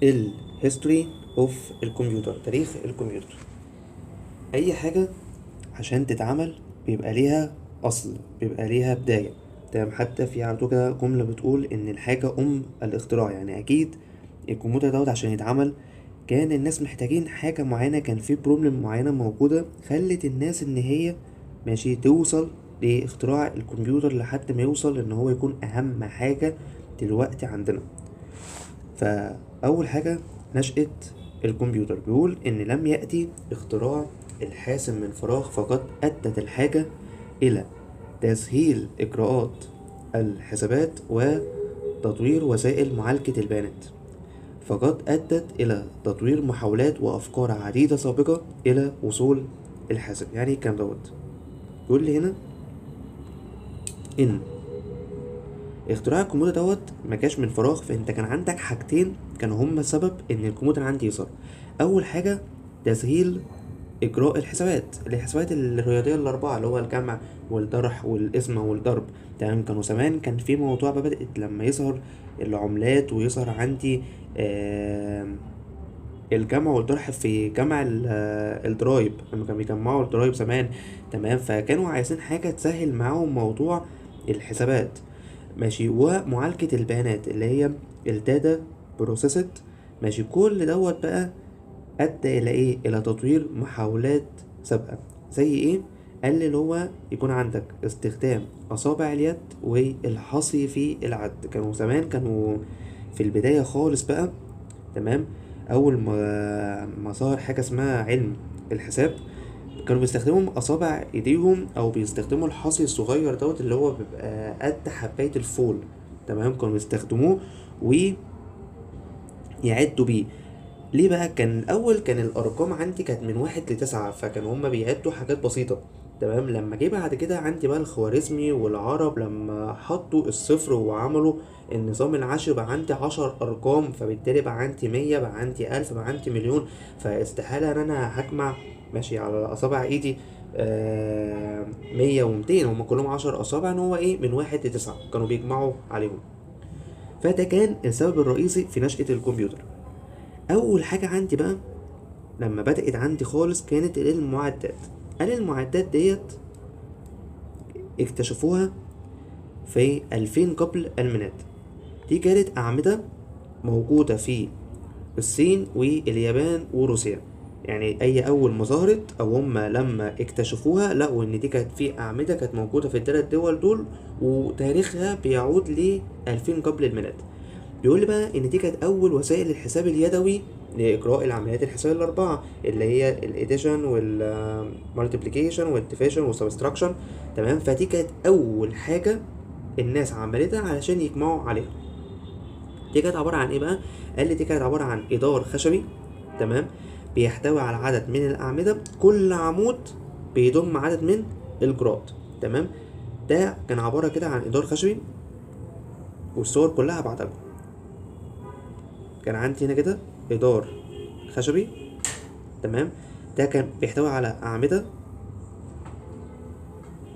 الهيستوري اوف الكمبيوتر، تاريخ الكمبيوتر. اي حاجة عشان تتعمل بيبقى ليها اصل، بيبقى ليها بداية. تمام، حتى في على طول كده جملة بتقول ان الحاجة الاختراع. يعني اكيد الكمبيوتر دوت عشان يتعمل كان الناس محتاجين حاجة معينة، كان في بروبلم معينة موجودة خلت الناس ان هي ماشي توصل لاختراع الكمبيوتر لحد ما يوصل ان هو يكون اهم حاجة دلوقتي عندنا. فأول حاجة نشأة الكمبيوتر، بيقول إن لم يأتي اختراع الحاسم من فراغ، فقد أدت الحاجة إلى تسهيل إجراءات الحسابات وتطوير وسائل معالجة البيانات، فقد أدت إلى تطوير محاولات وأفكار عديدة سابقة إلى وصول الحاسب. يعني الكلام دوت بيقول لي هنا إن اختراع الكمبيوتر دوت ما جاش من فراغ، فانت كان عندك حاجتين كانوا هما سبب ان الكمبيوتر عندي يظهر. اول حاجه تسهيل اجراء الحسابات الرياضيه الاربعه، اللي هو الجمع والطرح والقسمه والضرب. تمام، كانوا زمان كان في موضوع بقى بدأت لما يظهر العملات ويظهر عندي الجمع والطرح في جمع الضرايب، لما كانوا بيجمعوا الضرايب زمان. تمام، فكانوا عايزين حاجة تسهل معاهم موضوع الحسابات ماشي، ومعالجة البيانات اللي هي الداتا بروسيسد ماشي. كل دوت بقى أدى إلى إيه؟ إلى تطوير محاولات سابقة. زي إيه؟ قال اللي هو يكون عندك استخدام أصابع اليد والحصي في العد. كانوا زمان كانوا في البداية خالص بقى. تمام، أول ما ظهر حاجة اسمها علم الحساب، كانوا بيستخدموا أصابع إيديهم أو بيستخدموا الحصي الصغير دوت اللي هو بيبقى قد حباية الفول. تمام، كانوا بيستخدموه ويعدوا بيه. ليه بقى؟ كان الأول كان الأرقام عندي كانت من 1 ل9، فكانوا هما بيعدوا حاجات بسيطة. تمام، لما جه بعد كده عندي بقى الخوارزمي والعرب لما حطوا الصفر وعملوا النظام العشري، بقى عندي 10 أرقام، فبالتالي بقى عندي 100، بقى عندي 1000، بقى عندي مليون. فاستحالة إن أنا هجمع ماشي على أصابع إيدي 100 و200، هما كلهم 10 أصابع، إن هو إيه من 1 ل9 كانوا بيجمعوا عليهم. فده كان السبب الرئيسي في نشأة الكمبيوتر. اول حاجه عندي بقى لما بدأت عندي خالص كانت المعدات. قال المعدات ديت اكتشفوها في 2000 قبل الميلاد. دي كانت أعمدة موجودة في الصين واليابان وروسيا. يعني أي أول ما ظهرت أو هما لما اكتشفوها لقوا إن دي كانت في أعمدة كانت موجودة في ال3 دول دول، وتاريخها بيعود ل2000 قبل الميلاد. بيقول لي بقى ان دي كانت اول وسائل الحساب اليدوي لاجراء العمليات الحسابيه الاربعه، اللي هي الاديشن والمالتيبليكيشن والديفيجن والسبستراكشن. تمام، فدي كانت اول حاجه الناس عملتها علشان يجمعوا عليها. دي كانت عباره عن ايه بقى؟ قال لي دي كانت عباره عن ادار خشبي. تمام، بيحتوي على عدد من الاعمده، كل عمود بيضم عدد من الجراد. تمام، ده كان عباره كده عن ادار خشبي، والصور كلها بعدها. كان عندي هنا كده إدار خشبي. تمام، ده كان بيحتوي على أعمدة،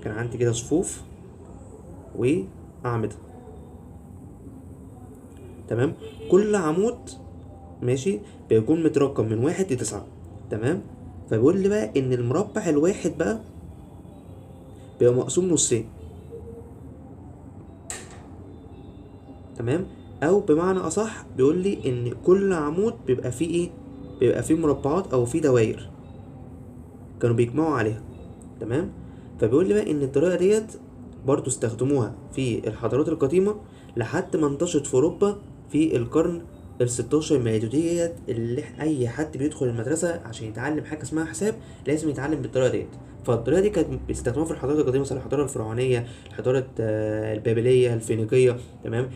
كان عندي كده صفوف وأعمدة. تمام، كل عمود ماشي بيكون مترقم من 1 ل9. تمام، فبيقول لي بقى إن المربع الواحد بقى بيبقى مقسوم نصين. تمام، أو بمعنى أصح بيقول لي إن كل عمود بيبقى فيه إيه؟ بيبقى فيه مربعات أو فيه دواير كانوا بيجمعوا عليها. تمام، فبيقول لي بقى ان الطريقه ديت برضو استخدموها في الحضارات القديمه لحد ما انتشرت في اوروبا في القرن ال16 ميلادي. ديت اللي اي حد بيدخل المدرسه عشان يتعلم حاجه اسمها حساب لازم يتعلم بالطريقه ديت. فالطريقه دي كانت بيستخدموها في الحضارات القديمه، مثلا الحضاره الفرعونيه، الحضاره البابليه، الفينيقيه. تمام،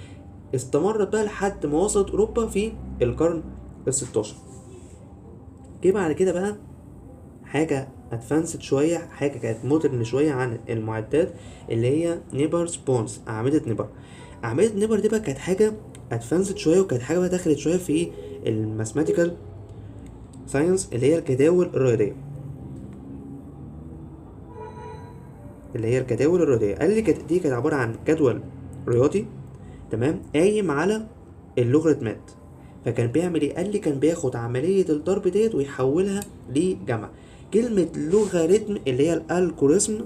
استمرت بقى لحد ما وصلت اوروبا في القرن ال16. جه بعد كده بقى حاجة ادفانسد شوية، حاجة كانت مودرن شوية عن المعدات، اللي هي نيبر سبونز، أعمدة نيبر. أعمدة نيبر دي بقى كانت حاجة ادفانسد شوية، وكانت حاجة بقى دخلت شوية في الماثماتيكال ساينس، اللي هي الجداول الرياضية. قال لي دي كانت عبارة عن جدول رياضي. تمام، قايم على اللوغاريتمات. فكان بيعمل ايه؟ قال لي كان بياخد عملية الضرب ديت ويحولها لجمع. كلمة لوغاريتم اللي هي الالجوريزم،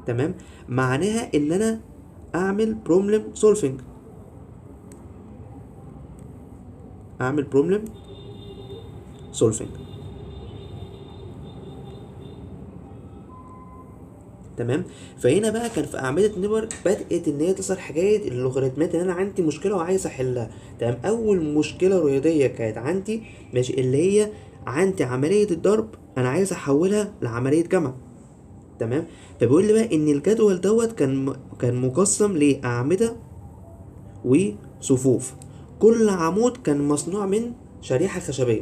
تمام، معناها ان انا اعمل بروبلم سولفنج، اعمل بروبلم سولفنج. تمام. فهنا بقى كان في اعمده نيبر بدات ان هي تظهر حكايه اللوغاريتمات، ان انا عندي مشكله وعايز احلها. تمام. اول مشكله رياضيه كانت عندي ماشي اللي هي عندي عمليه الضرب انا عايز احولها لعمليه جمع. تمام. فبيقول لي بقى ان الجدول دوت كان مقسم لاعمده وصفوف. كل عمود كان مصنوع من شريحه خشبيه،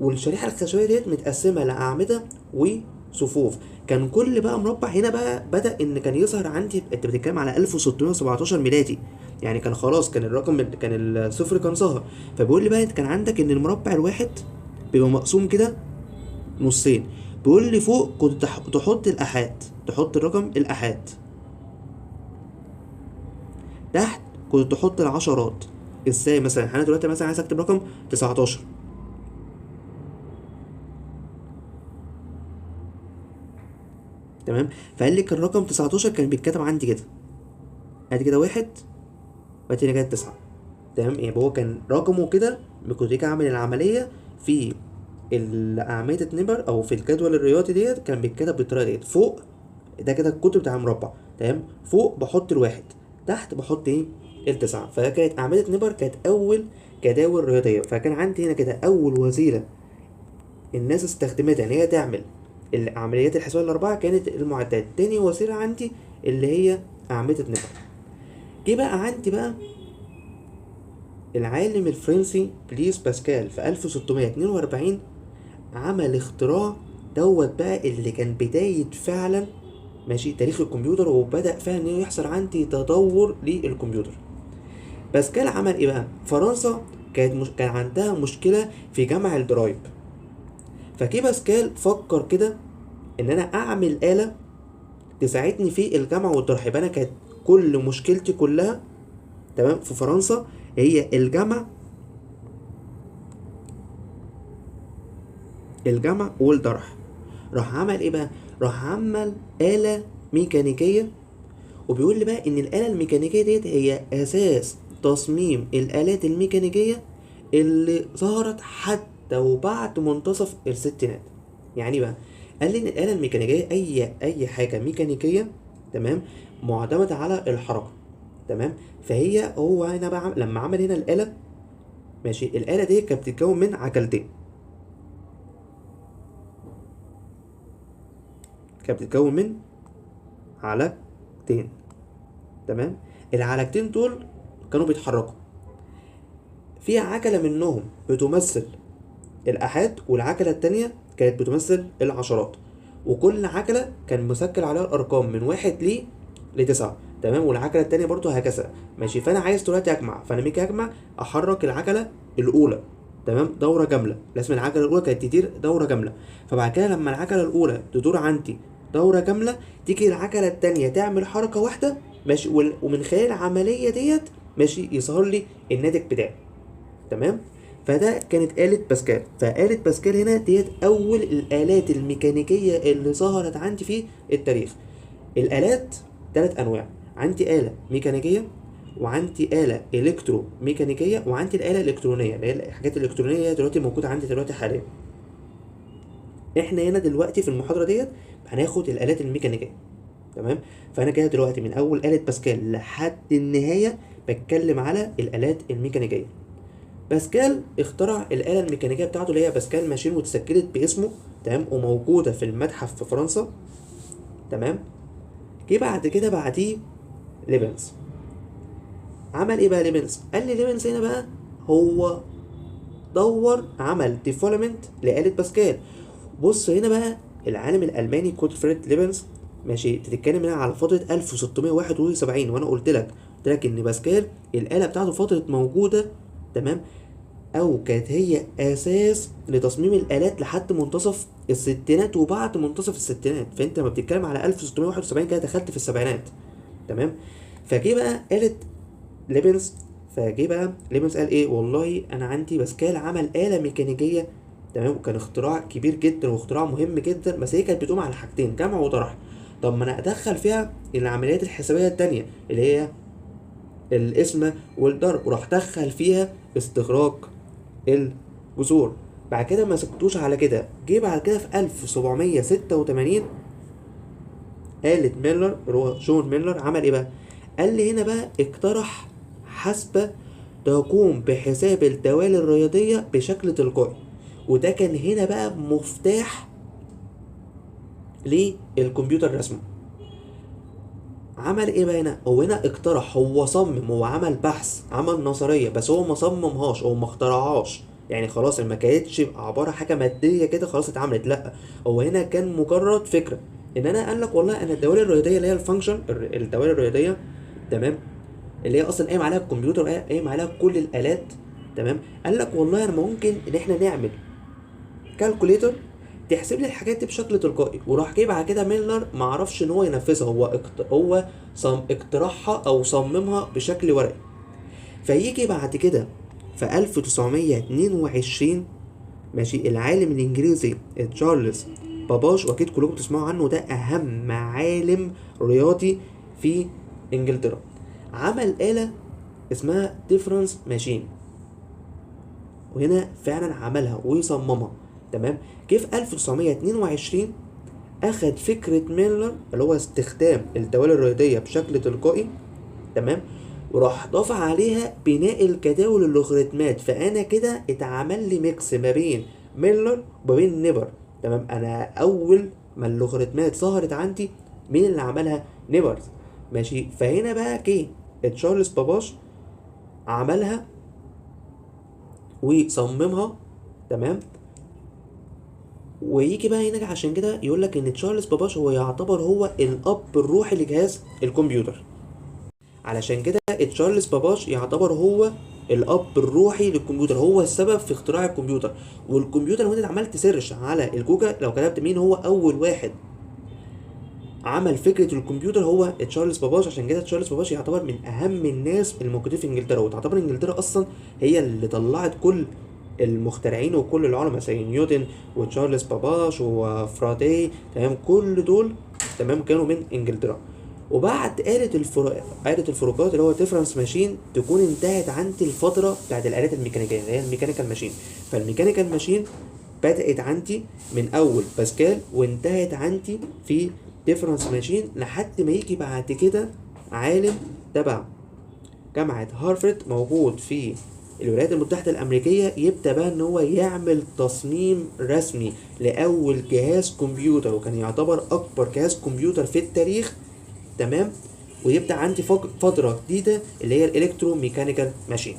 والشريحه الخشبيه ديت متقسمه لاعمده وصفوف. كان كل بقى مربع هنا بقى بدا ان كان يظهر عندي، انت بتتكلم على 1617 ميلادي، يعني كان خلاص كان الرقم كان الصفر كان ظهر. فبيقول لي بقى انت كان عندك ان المربع الواحد بيبقى مقسوم كده نصين. بيقول لي فوق كنت تحط الآحاد، تحط الرقم الآحاد، تحت كنت تحط العشرات. ازاي؟ مثلا انا دلوقتي مثلا عايز اكتب رقم 19، تمام. فقال لي كان رقم 19 كان بيتكتب عندي كده، ادي كده واحد وادي كده 9. تمام. يعني هو كان رقمه كده، كنت تيجي اعمل العمليه في اعمده نيبر او في الجدول الرياضي ديت كان بيتكتب بالطريقه ديت. فوق ده كده القطر بتاع المربع، تمام، فوق بحط الواحد، تحت بحط ايه؟ التسعة. فكانت اعمده نيبر كانت اول جداول رياضيه. فكان عندي هنا كده اول وسيله الناس استخدمتها ان هي تعمل العمليات الحسابيه الاربعه كانت المعدات. تاني وسيله عندي اللي هي اعمده نيبر. جه بقى عندي بقى العالم الفرنسي بليس باسكال في 1642 عمل اختراع دوت بقى اللي كان بداية فعلا ماشي تاريخ الكمبيوتر، وبدأ فعلا ان يحصل عندي تطور للكمبيوتر. باسكال عمل ايه بقى؟ فرنسا كان عندها مشكلة في جمع الضرايب. فكي باسكال فكر كده ان انا اعمل آلة تساعدني في الجمع والطرح. يبقى انا كانت كل مشكلتي كلها، تمام، في فرنسا هي الجمع والطرح. راح عمل ايه بقى؟ راح عمل آلة ميكانيكية. وبيقول لي بقى ان الآلة الميكانيكية ديت هي اساس تصميم الآلات الميكانيكية اللي ظهرت حتى وبعد منتصف الستينات. يعني بقى قال لي ان الآلة الميكانيكية اي حاجة ميكانيكية، تمام، معتمدة على الحركة. تمام. فهي هو هنا بقى لما عمل هنا الآلة ماشي، الآلة دي كانت بتتكون من عجلتين، كانت بتتكون من علقتين. تمام. العلقتين دول كانوا بيتحركوا في عجلة منهم بتمثل الآحاد، والعجلة التانية كانت بتمثل العشرات. وكل عجلة كان مسجل عليها الأرقام من واحد لتسعة. تمام. والعجلة التانية برضو هكذا ماشي. فأنا عايز دلوقتي أجمع، فأنا ميجي أجمع أحرك العجلة الأولى، تمام، دورة كاملة. لازم العجلة الأولى كانت تدير دورة كاملة. فبعد كده لما العجلة الأولى تدور عندي دورة كاملة، تيجي العجلة التانية تعمل حركة واحدة ماشي، ومن خلال العملية ديت ماشي يظهر لي الناتج بتاعي. تمام. فده كانت آلة باسكال. فآلة باسكال هنا ديت أول الآلات الميكانيكية اللي ظهرت عندي في التاريخ. الآلات 3 أنواع، عندي آلة ميكانيكية، وعندي آلة إلكترو ميكانيكية، وعندي الآلة الإلكترونية اللي هي الحاجات الإلكترونية دلوقتي موجودة عندي دلوقتي حاليا. إحنا هنا دلوقتي في المحاضرة ديت هناخد الآلات الميكانيكية. تمام. فأنا كده دلوقتي من أول آلة باسكال لحد النهاية بتكلم على الآلات الميكانيكية. باسكال اخترع الآلة الميكانيكية بتاعته اللي هي باسكال ماشين، واتسجلت باسمه، تمام، وموجودة في المتحف في فرنسا. تمام. جه بعد كده بعديه ليبنز. عمل ايه بقى ليبنز؟ قال لي ليبنز هنا بقى هو عمل ديفلوبمنت لآلة باسكال. بص هنا بقى العالم الألماني جوتفريد ليبنز ماشي، تتكلم هنا على فترة 1671. وانا قلت لك ان باسكال الآلة بتاعته فترة موجودة، تمام، او كانت هي اساس لتصميم الالات لحد منتصف الستينات وبعد منتصف الستينات. فانت لما بتتكلم على 1671 كده دخلت في السبعينات. تمام. فجه بقى آلة ليبنز. فجه بقى ليبنز قال ايه، والله انا عندي باسكال عمل آلة ميكانيكية، تمام، وكان اختراع كبير جدا واختراع مهم جدا، بس هي كانت بتقوم على حاجتين، جمع وطرح. طب ما انا ادخل فيها العمليات الحسابية التانية اللي هي القسمة والضرب، وراح دخل فيها استخراج الجذور. بعد كده ما سكتوش على كده، جه بعد كده في 1786 آلة ميلر، اللي هو جون ميلر، عمل ايه بقى؟ قال لي هنا بقى اقترح حسبة تقوم بحساب الدوال الرياضية بشكل تلقائي، وده كان هنا بقى مفتاح للكمبيوتر الرسمي. عمل ايه بقى هنا؟ هو هنا اقترح، هو صمم، هو عمل بحث، عمل نظريه، بس هو ما صممهاش، هو ما اخترعهاش، يعني خلاص ما كانتش عباره حاجه ماديه كده خلاص اتعملت، لا، هو هنا كان مجرد فكره. ان انا قال لك والله انا الدوائر الرياضيه اللي هي الفانكشن، الدوائر الرياضيه، تمام، اللي هي اصلا قايم عليها الكمبيوتر، قايم عليها كل الالات، تمام. قال لك والله انا ممكن ان احنا نعمل كالكوليتر تحسب لي الحاجات دي بشكل تلقائي. وراح جه بعد كده ميلنر ما عرفش ان هو ينفذها، هو اقترحها او صممها بشكل ورقي. فيجي بعد كده في 1922، ماشي، العالم الانجليزي تشارلز باباش، واكيد كلكم تسمعوا عنه، ده اهم عالم رياضي في انجلترا، عمل آلة اسمها ديفرنس ماشين. وهنا فعلا عملها ويصممها، تمام. جه في 1922 اخد فكرة ميلر اللي هو استخدام الدوال الرياضية بشكل تلقائي، تمام، وراح ضاف عليها بناء الجداول اللوغاريتمات. فانا كده اتعمل لي ميكس ما بين ميلر وما بين نيبر، تمام. انا اول ما اللوغاريتمات ظهرت عندي، مين اللي عملها؟ نيبرز، ماشي. فهنا بقى جه تشارلز باباش عملها وصممها، تمام. ويجي بقى هنا عشان كده يقول لك ان تشارلز باباش هو يعتبر هو الاب الروحي لجهاز الكمبيوتر. علشان كده تشارلز باباش يعتبر هو الاب الروحي للكمبيوتر، هو السبب في اختراع الكمبيوتر. والكمبيوتر لو انت عملت تسيرش على الجوجل، لو كتبت مين هو اول واحد عمل فكره الكمبيوتر، هو تشارلز باباش. عشان كده تشارلز باباش يعتبر من اهم الناس الموجودين في انجلترا، وتعتبر انجلترا اصلا هي اللي طلعت كل المخترعين وكل العلماء زي نيوتن وتشارلز باباش وفراداي، تمام، كل دول، تمام، كانوا من انجلترا. وبعد آلة الفروقات اللي هو ديفرنس ماشين تكون انتهت عندي الفترة بتاعت الآلات الميكانيكية اللي هي الميكانيكال ماشين. فالميكانيكال ماشين بدأت عندي من أول باسكال وانتهت عندي في ديفرنس ماشين، لحد ما يجي بعد كده عالم تبع جامعة هارفرد موجود في الولايات المتحدة الأمريكية، يبدأ بقى إن هو يعمل تصميم رسمي لأول جهاز كمبيوتر، وكان يعتبر أكبر جهاز كمبيوتر في التاريخ، تمام. ويبدأ عندي فترة جديدة اللي هي الإلكترو ميكانيكال ماشين.